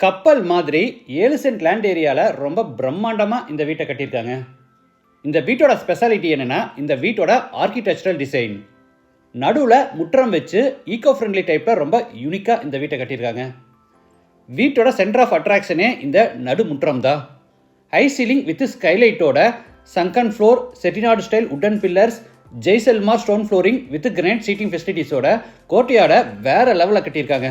கப்பல் மாதிரி 7 cent land ஏரியாவில் ரொம்ப பிரம்மாண்டமாக இந்த வீட்டை கட்டியிருக்காங்க. இந்த வீட்டோட ஸ்பெஷாலிட்டி என்னென்னா, இந்த வீட்டோட ஆர்கிடெக்சரல் டிசைன். நடுவில் முற்றம் வச்சு ஈகோ ஃப்ரெண்ட்லி டைப்பில் ரொம்ப யூனிக்காக இந்த வீட்டை கட்டியிருக்காங்க. வீட்டோட சென்டர் ஆஃப் அட்ராக்ஷனே இந்த நடு முற்றம் தான். ஹை சீலிங் வித் ஸ்கைலைட்டோட சங்கன் floor, Chettinad style wooden pillars, Jaisalmer stone flooring with granite seating ஃபெசிலிட்டிஸோட கோட்டையாட வேறு லெவலில் கட்டியிருக்காங்க.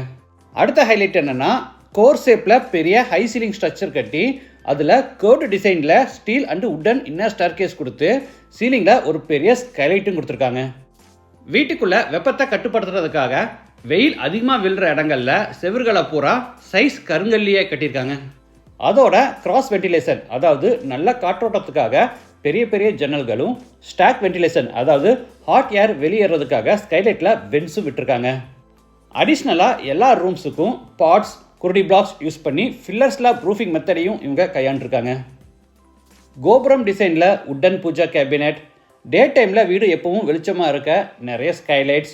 அடுத்த ஹைலைட் என்னென்னா, கோர் ஷேப்பில் பெரிய ஹை சீலிங் ஸ்ட்ரக்சர் கட்டி அதில் கர்வ்டு டிசைனில் steel and wooden inner staircase கொடுத்து சீலிங்கில் ஒரு பெரிய ஸ்கைலைட்டும் கொடுத்துருக்காங்க. வீட்டுக்குள்ளே வெப்பத்தை கட்டுப்படுத்துறதுக்காக வெயில் அதிகமாக விழுற இடங்களில் செவர்களை பூரா சைஸ் கருங்கல்லியே கட்டியிருக்காங்க. அதோட கிராஸ் வென்டிலேஷன், அதாவது நல்ல காற்றோட்டத்துக்காக பெரிய பெரிய ஜன்னல்களும், ஸ்டாக் வென்டிலேஷன், அதாவது ஹாட் ஏர் வெளியேறதுக்காக ஸ்கைலைட்டில் வென்ஸும் விட்டுருக்காங்க. அடிஷ்னலாக எல்லா ரூம்ஸுக்கும் பாட்ஸ், குருடி பிளாக்ஸ் யூஸ் பண்ணி ஃபில்லர்ஸில் ப்ரூஃபிங் மெத்தடையும் இவங்க கையாண்டுருக்காங்க. கோபுரம் டிசைனில் உட்டன் பூஜா கேபினெட், டே டைமில் வீடு எப்பவும் வெளிச்சமாக இருக்க நிறைய ஸ்கைலைட்ஸ்,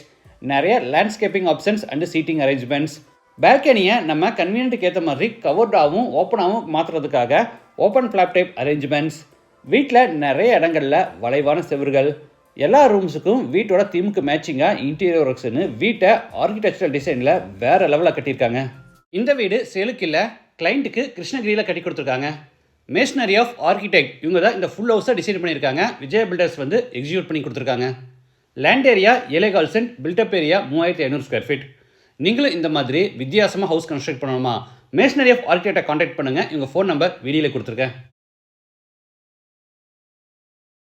நிறைய landscaping options and seating arrangements, பால்கனியை நம்ம கன்வீனியன்ட்டுக்கு ஏற்ற மாதிரி கவர்டாகவும் ஓப்பனாகவும் மாற்றுறதுக்காக ஓப்பன் ஃப்ளாப் டைப் அரேஞ்ச்மெண்ட்ஸ், வீட்டில் நிறைய இடங்களில் வளைவான செவர்கள், எல்லா ரூம்ஸுக்கும் வீட்டோட தீமுக்கு மேட்சிங்காக இன்டீரியர் ஒர்க்ஸ்னு வீட்டை ஆர்கிடெக்சரல் டிசைனில் வேறு லெவலில் கட்டியிருக்காங்க. இந்த வீடு சேலுக்கு இல்லை, கிளைண்ட்டுக்கு கிருஷ்ணகிரியில் கட்டி கொடுத்துருக்காங்க. மேஷனரி ஆஃப் ஆர்கிடெக்ட் இவங்க தான் இந்த ஃபுல் ஹவுஸை டிசைன் பண்ணியிருக்காங்க. விஜய் பில்டர்ஸ் எக்ஸிக்யூட் பண்ணி கொடுத்துருக்காங்க. Land area 7.25 cent, built up area 3500 square feet. நீங்களும் இந்த மாதிரி வித்தியாசமாக ஹவுஸ் கன்ஸ்ட்ரக்ட் பண்ணணுமா? மேஷனரி ஆஃப் ஆர்கிடெக்டை கான்டாக்ட் பண்ணுங்கள். இவங்க ஃபோன் நம்பர் வீடியோவில் கொடுத்துருக்கேன்.